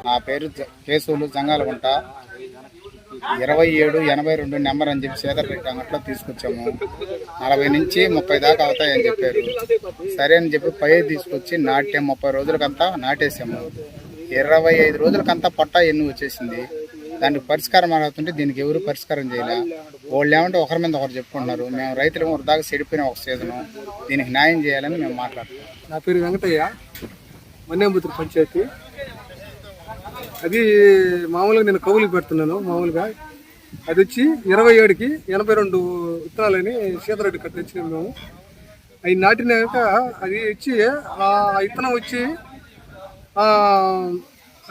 నా పేరు కేసులు జంగాలగుంట 2782 నెంబర్ అని చెప్పి సేదరెడ్డి అంగట్లో తీసుకొచ్చాము. 40 నుంచి 30 దాకా అవుతాయని చెప్పారు. సరే అని చెప్పి పై తీసుకొచ్చి నాట్యం 30 రోజులకంతా నాటేసాము. 25 రోజులకంతా పట్టా ఎన్ను వచ్చేసింది. దానికి పరిష్కారం అవుతుంటే దీనికి ఎవరు పరిష్కారం చేయలే. వాళ్ళు ఏమంటే ఒకరి మీద ఒకరు చెప్పుకుంటున్నారు. మేము రైతులు దాకా చెడిపోయిన ఒక సీజను, దీనికి న్యాయం చేయాలని మేము మాట్లాడుతున్నాం. నా పేరు వెంకటయ్య, మన్నేంబుతూరు పంచాయతీ. అది మామూలుగా నేను కౌలుకి పెడుతున్నాను. మామూలుగా అది వచ్చి 27కి 82 విత్తనాలని సీతారెడ్డి కట్ట తెచ్చినాము మేము. అవి నాటినాక అది వచ్చి ఆ విత్తనం వచ్చి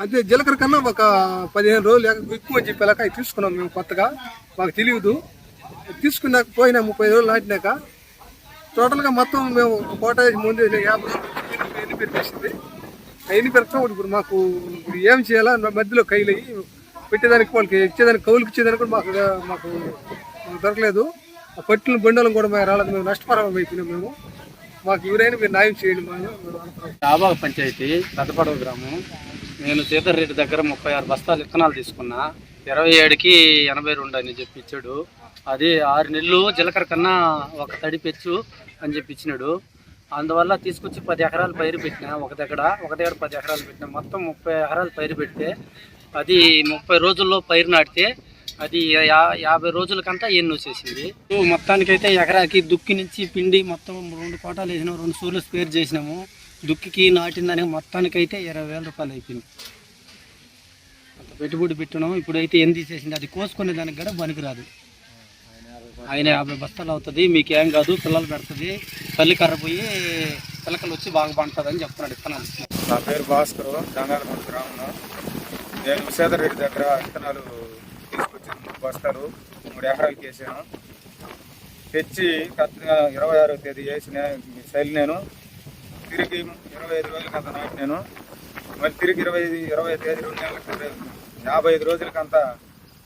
అదే జీలకర్ర కన్నా ఒక 15 రోజులు ఎక్కువ అని చెప్పేలాక అవి తీసుకున్నాం మేము. కొత్తగా మాకు తెలియదు. తీసుకున్నాక పోయినా 30 రోజులు నాటినాక టోటల్గా మొత్తం మేము కోట ముందు 50 రోజులు ఎన్ని పెట్టేసింది. ఎన్ని పెడతాం ఇప్పుడు మాకు ఏం చేయాలా? మధ్యలో కైలు అయ్యి పెట్టేదానికి వాళ్ళకి ఇచ్చేదానికి కౌలుకి ఇచ్చేదానికి కూడా మాకు దొరకలేదు. ఆ పట్టుల బండలం కూడా మేము రాలేదు. మేము నష్టపరం అయిపోయినాం మేము. మాకు ఎవరైనా మీరు న్యాయం చేయండి. ఆబాగ పంచాయతీ పెద్దపడవ గ్రామం. నేను సీతారెడ్డి దగ్గర 36 బస్తాలు విత్తనాలు తీసుకున్నా. 27కి 82 అని చెప్పి ఇచ్చాడు. అది 6 నెలలు జీలకర్ర కన్నా ఒక తడి పెచ్చు అని చెప్పి ఇచ్చినాడు. అందువల్ల తీసుకొచ్చి 10 ఎకరాలు పైరు పెట్టినా. ఒక దగ్గర 10 ఎకరాలు పెట్టినా. మొత్తం 30 ఎకరాలు పైరు పెడితే అది 30 రోజుల్లో పైరు నాటితే అది 50 రోజులకంతా ఎన్ను వచ్చేసింది. మొత్తానికైతే ఎకరాకి దుక్కి నుంచి పిండి మొత్తం 2 కోటాలు వేసినాము. 2 సూర్లు స్పేర్ చేసినాము. దుక్కికి నాటిందని మొత్తానికైతే 20,000 రూపాయలు అయిపోయింది. అంత పెట్టుబడి పెట్టినాము. ఇప్పుడైతే ఎన్ని తీసేసింది. అది కోసుకునే దానికి కూడా పనికిరాదు. ఆయన 50 బస్తాలు అవుతుంది, మీకేం కాదు, పిల్లలు పెడుతుంది, తల్లి కర్రపోయి పిల్లకలు వచ్చి బాగా పండుతుంది అని చెప్తున్నాడు విత్తనాలు. నా పేరు భాస్కర్, జంగాలగుంట గ్రామంలో. నేను సీతారెడ్డి దగ్గర విత్తనాలు తీసుకొచ్చాను. 3 బస్తాలు 3 ఎకరాలకి వేసాను. తెచ్చి కరెక్ట్గా 26వ తేదీ వేసిన శైలి నేను తిరిగి 25 రోజులకంతా నాటినాను. మళ్ళీ తిరిగి 20 తేదీ 2 నెలలకు 55 రోజులకంతా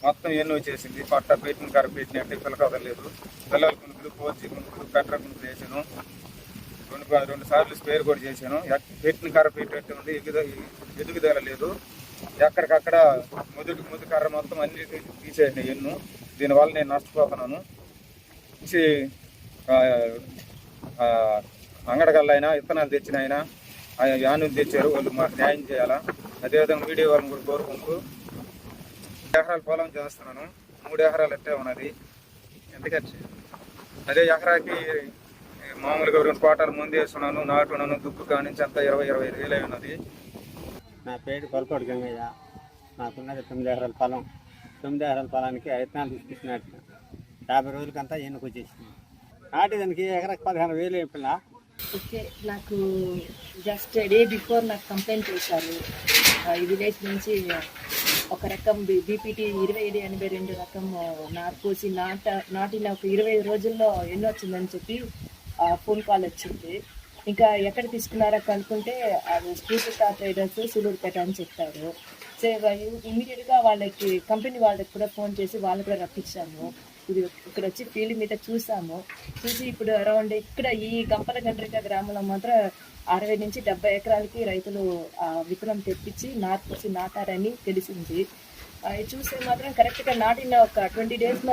మొత్తం ఎన్నో వచ్చేసింది. పట్ట పెట్టిన కర్ర పెట్టినట్టు పిల్లక వదలలేదు. పిల్లల కునుకులు, కోచి కునుకులు, కట్ర కునుకులు వేసాను. 2 సార్లు స్పేర్ కూడా చేశాను. పెట్టిన కర్ర పెట్టేట్టు ఉంది. ఎదుగుదల లేదు. ఎక్కడికక్కడ ముద్దు కర్ర మొత్తం అన్ని తీసేసిన ఎన్ను. దీనివల్ల నేను నష్టపోతున్నాను. వచ్చి అంగడగల్లో అయినా విత్తనాలు తెచ్చిన అయినా యాను తెచ్చారు. వాళ్ళు మాకు న్యాయం చేయాలా. అదేవిధంగా మీడియా వాళ్ళని కూడా కోరుకుంటూ 3 ఎకరాల పొలం చేస్తున్నాను. 3 ఎకరాలు ఎట్టే ఉన్నది. ఎందుకంటే అదే ఎకరాకి మామూలుగా 2 కోటాలు ముందు వేస్తున్నాను. నాటున్నాను. దుక్కు కానించి అంతా 20-25 వేలు ఉన్నది. నా పేరు కొలకోటి గంగయ్య. నాకున్నది 9 ఎకరాల పొలం. 9 ఎకరాల పొలానికి విత్తనాలు తీసుకొచ్చినట్టు 50 రోజులకంతా ఎన్నుకు వచ్చేసింది. నాటిదానికి ఎకరాకి 15,000 అయిపోయినా. ఓకే, నాకు జస్ట్ డే బిఫోర్ నాకు కంప్లైంట్ చేశారు. ఈ విలేజ్ నుంచి ఒక రకం బీపీటీ 2782 రకం నారు పోసి నాటిన ఒక 25 రోజుల్లో ఎన్నో వచ్చిందని చెప్పి ఫోన్ కాల్ వచ్చింది. ఇంకా ఎక్కడ తీసుకున్నారో కనుక్కుంటే అది శ్రీపుత్ర ట్రేడర్స్ సూలూరుపేట అని చెప్పారు. సో ఇమీడియట్గా వాళ్ళకి కంపెనీ వాళ్ళకి కూడా ఫోన్ చేసి వాళ్ళు కూడా రప్పించాము. ఇది ఇక్కడ వచ్చి ఫీల్డ్ మీద చూసి ఇప్పుడు అరౌండ్ ఇక్కడ ఈ గంపల గండ్రిక గ్రామంలో మాత్రం 60 నుంచి 70 ఎకరాలకి రైతులు విత్తనం తెప్పించి నాటారని తెలిసింది. చూస్తే మాత్రం కరెక్ట్గా నాటిన ఒక 20 డేస్లో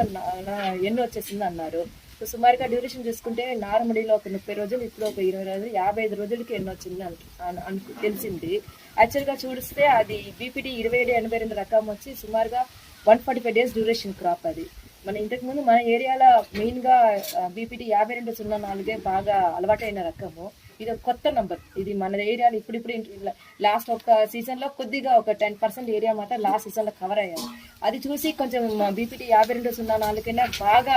ఎన్నో వచ్చేసింది అన్నారు. సో సుమారుగా డ్యూరేషన్ చూసుకుంటే నార్మడీలో ఒక 30 రోజులు, ఇప్పుడు ఒక 20 రోజులు, 55 రోజులకి ఎన్నో వచ్చింది తెలిసింది. యాక్చువల్గా చూస్తే అది బీపీటీ 2782 రకం వచ్చి సుమారుగా 145 డేస్ డ్యూరేషన్ క్రాప్. అది మన ఇంతకుముందు మన ఏరియాలో మెయిన్గా బీపీటీ 5204 బాగా అలవాటైన రకము. ఇది ఒక కొత్త నంబర్. ఇది మన ఏరియాలో ఇప్పుడు లాస్ట్ ఒక సీజన్లో కొద్దిగా ఒక 10% ఏరియా మాత్రం లాస్ట్ సీజన్లో కవర్ అయ్యారు. అది చూసి కొంచెం బీపీటీ 5204 బాగా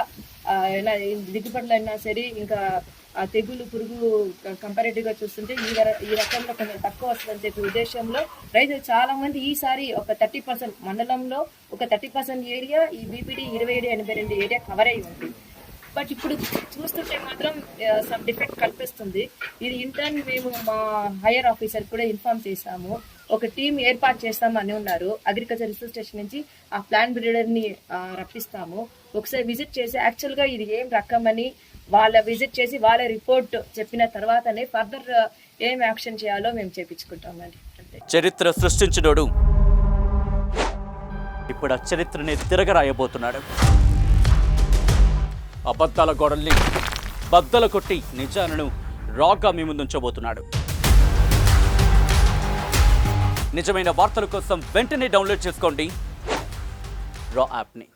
దిగుబడులు అయినా సరే, ఇంకా తెగులు పురుగు కంపారేటివ్గా చూస్తుంటే ఈ రకంలో కొంచెం తక్కువ వస్తుందని చెప్పే ఉద్దేశంలో రైతులు చాలా మంది ఈసారి ఒక 30% మండలంలో ఒక 30% ఏరియా ఈ బీపీటీ 2782 ఏరియా కవర్ అయ్యి ఉంది. బట్ ఇప్పుడు చూస్తుంటే మాత్రం సమ్ డిఫెక్ట్ కల్పిస్తుంది. ఇది ఇంటర్న్ మేము మా హైయర్ ఆఫీసర్ కూడా ఇన్ఫార్మ్ చేశాము. ఒక టీం ఏర్పాటు చేస్తామని ఉన్నారు. అగ్రికల్చర్ రీసెర్చ్ స్టేషన్ నుంచి ఆ ప్లాంట్ బ్రీడర్ని రప్పిస్తాము. ఒకసారి విజిట్ చేసి యాక్చువల్గా ఇది ఏం రకం అని వాళ్ళ విజిట్ చేసి వాళ్ళ రిపోర్ట్ చెప్పిన తర్వాతనే ఫర్దర్ ఏం యాక్షన్ చేయాలో మేము చేపించుకుంటామండి. చరిత్ర సృష్టించినోడు ఇప్పుడు ఆ చరిత్రని తిరగరాయబోతున్నాడు. అబద్ధాల గోడల్ని బద్దలు కొట్టి నిజాలను రాగా మీ ముందుంచబోతున్నాడు. నిజమైన వార్తల కోసం వెంటనే డౌన్లోడ్ చేసుకోండి రా యాప్ని.